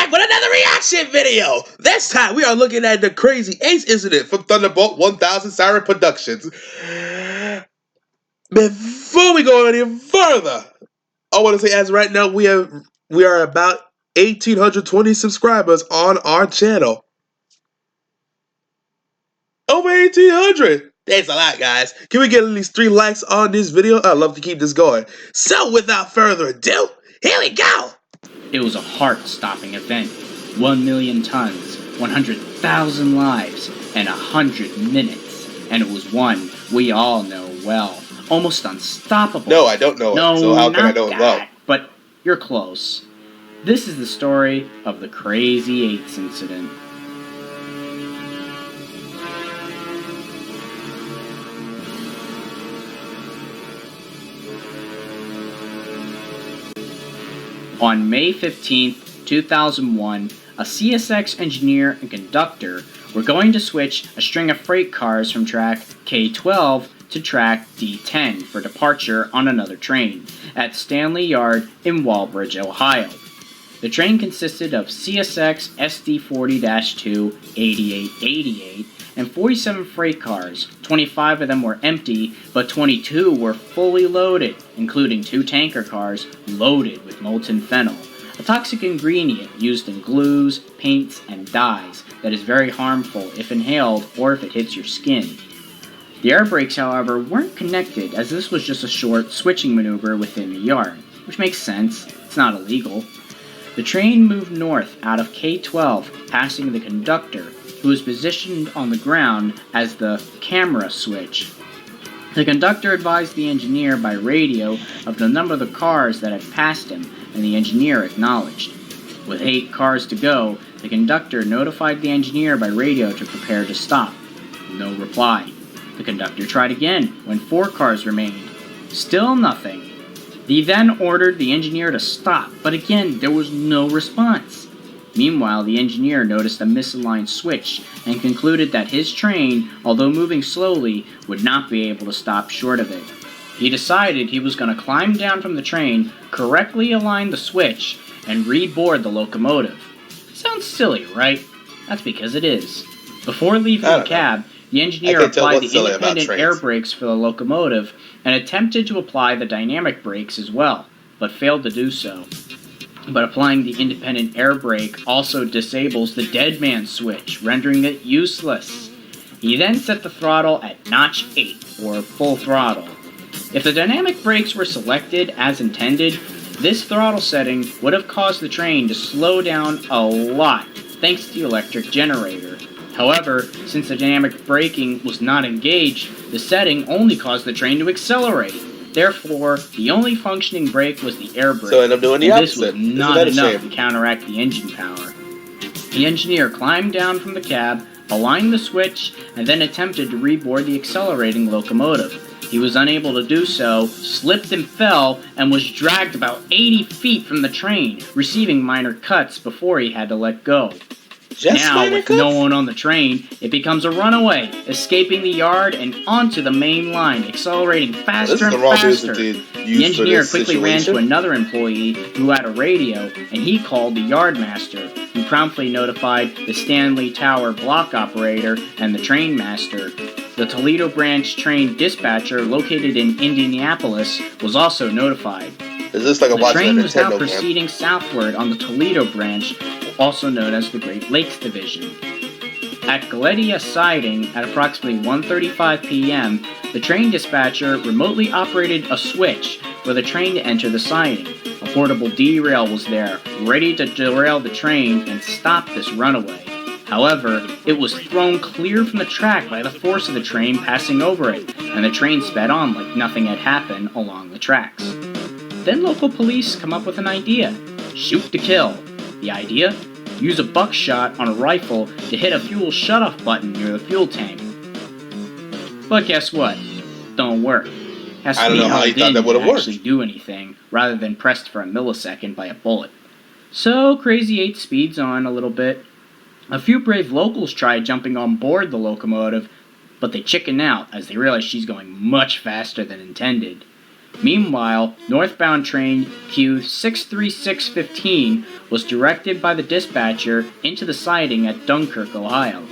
back with another reaction video! This time we are looking at the crazy 8's incident from Thunderbolt 1000 Siren Productions. Before we go any further, I want to say as right now we are about 1,820 subscribers on our channel. Over 1,800! Thanks a lot, guys. Can we get at least 3 likes on this video? I'd love to keep this going. So without further ado, here we go! It was a heart-stopping event. 1 million tons, 100,000 lives, and 100 minutes. And it was one we all know well. Almost unstoppable. No, I don't know it, so how can I know it well? But you're close. This is the story of the Crazy 8's incident. On May 15, 2001, a CSX engineer and conductor were going to switch a string of freight cars from track K12 to track D10 for departure on another train at Stanley Yard in Walbridge, Ohio. The train consisted of CSX SD40-2 8888 and 47 freight cars. 25 of them were empty, but 22 were fully loaded, including 2 tanker cars loaded with molten phenol, a toxic ingredient used in glues, paints, and dyes that is very harmful if inhaled or if it hits your skin. The air brakes, however, weren't connected, as this was just a short switching maneuver within the yard, which makes sense. It's not illegal. The train moved north out of K12, passing the conductor, who was positioned on the ground as the camera switch. The conductor advised the engineer by radio of the number of the cars that had passed him, and the engineer acknowledged. With 8 cars to go, the conductor notified the engineer by radio to prepare to stop. No reply. The conductor tried again when 4 cars remained. Still nothing. He then ordered the engineer to stop, but again there was no response. Meanwhile, the engineer noticed a misaligned switch and concluded that his train, although moving slowly, would not be able to stop short of it. He decided he was going to climb down from the train, correctly align the switch, and reboard the locomotive. Sounds silly, right? That's because it is. Before leaving the cab, the engineer applied the independent air brakes for the locomotive and attempted to apply the dynamic brakes as well, but failed to do so. But applying the independent air brake also disables the dead man switch, rendering it useless. He then set the throttle at notch 8, or full throttle. If the dynamic brakes were selected as intended, this throttle setting would have caused the train to slow down a lot, thanks to the electric generator. However, since the dynamic braking was not engaged, the setting only caused the train to accelerate. Therefore, the only functioning brake was the air brake, so end up doing the and this opposite. was not enough to counteract the engine power. The engineer climbed down from the cab, aligned the switch, and then attempted to reboard the accelerating locomotive. He was unable to do so, slipped and fell, and was dragged about 80 feet from the train, receiving minor cuts before he had to let go. Now, with no one on the train, it becomes a runaway, escaping the yard and onto the main line, accelerating faster and faster. The engineer quickly ran to another employee who had a radio, and he called the yardmaster, who promptly notified the Stanley Tower block operator and the train master. The Toledo branch train dispatcher, located in Indianapolis, was also notified. Is this like the train was now proceeding southward on the Toledo branch, also known as the Great Lakes Division. At Galedia Siding, at approximately 1:35 p.m., the train dispatcher remotely operated a switch for the train to enter the siding. A portable derail was there, ready to derail the train and stop this runaway. However, it was thrown clear from the track by the force of the train passing over it, and the train sped on like nothing had happened along the tracks. Then local police come up with an idea. Shoot to kill. The idea? Use a buckshot on a rifle to hit a fuel shutoff button near the fuel tank. But guess what? Don't work. Has to be how it didn't actually do anything, rather than pressed for a millisecond by a bullet. So Crazy 8 speeds on a little bit. A few brave locals tried jumping on board the locomotive, but they chickened out as they realized she's going much faster than intended. Meanwhile, northbound train Q63615 was directed by the dispatcher into the siding at Dunkirk, Ohio.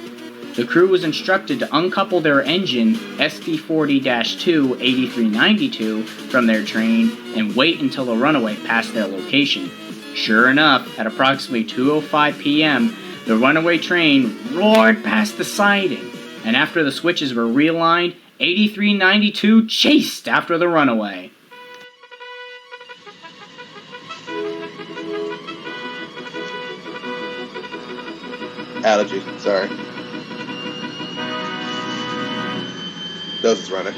The crew was instructed to uncouple their engine SD40-2 8392 from their train and wait until the runaway passed their location. Sure enough, at approximately 2:05 p.m., the runaway train roared past the siding, and after the switches were realigned, 8392 chased after the runaway. Allergy, sorry. Nose is running.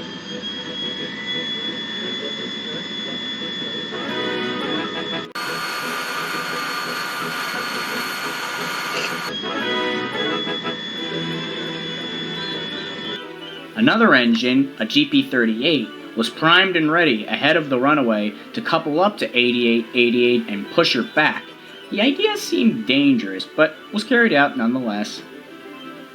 Another engine, a GP38, was primed and ready ahead of the runaway to couple up to 8888 and push her back. The idea seemed dangerous, but was carried out nonetheless.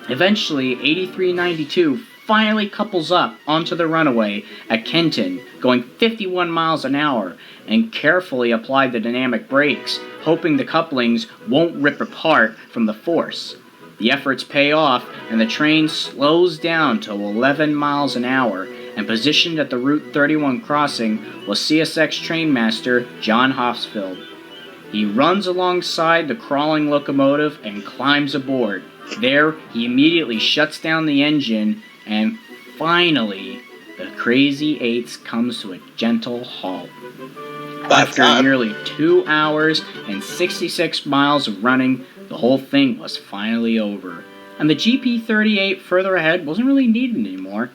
Eventually, 8392 finally couples up onto the runaway at Kenton, going 51 miles an hour, and carefully applied the dynamic brakes, hoping the couplings won't rip apart from the force. The efforts pay off, and the train slows down to 11 miles an hour, and positioned at the Route 31 crossing was CSX trainmaster John Hofsfield. He runs alongside the crawling locomotive and climbs aboard. There, he immediately shuts down the engine, and finally, the Crazy 8's comes to a gentle halt. After nearly 2 hours and 66 miles of running, the whole thing was finally over, and the GP38 further ahead wasn't really needed anymore.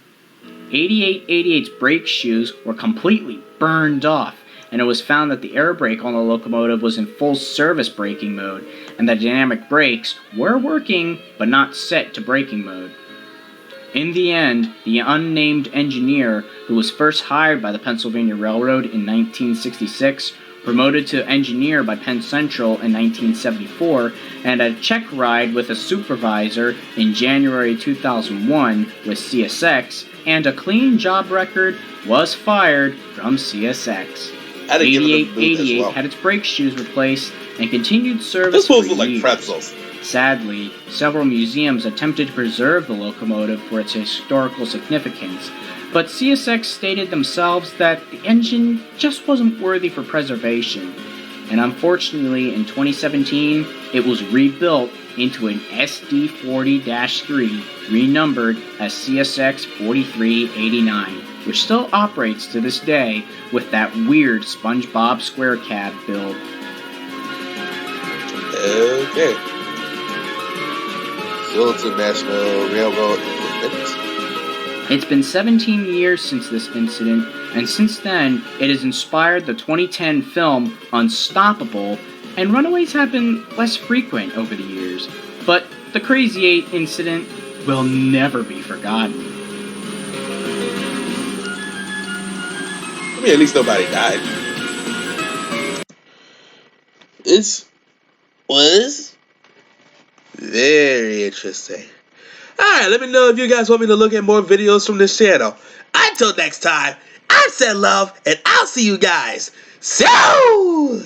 8888's brake shoes were completely burned off, and it was found that the air brake on the locomotive was in full service braking mode, and the dynamic brakes were working but not set to braking mode. In the end, the unnamed engineer, who was first hired by the Pennsylvania Railroad in 1966, promoted to engineer by Penn Central in 1974, and had a check ride with a supervisor in January 2001 with CSX, and a clean job record, was fired from CSX. 8888 had its brake shoes replaced and continued service for years. Like pretzels. Sadly, several museums attempted to preserve the locomotive for its historical significance, but CSX stated themselves that the engine just wasn't worthy for preservation, and unfortunately in 2017 it was rebuilt into an SD40-3, renumbered as CSX 4389, which still operates to this day with that weird SpongeBob square cab build. Okay. Sultan National Railroad Independence. It's been 17 years since this incident, and since then, it has inspired the 2010 film Unstoppable, and runaways have been less frequent over the years. But the Crazy 8 incident will never be forgotten. I mean, at least nobody died. This was very interesting. Alright, let me know if you guys want me to look at more videos from this channel. Until next time, I'm Said Love, and I'll see you guys soon!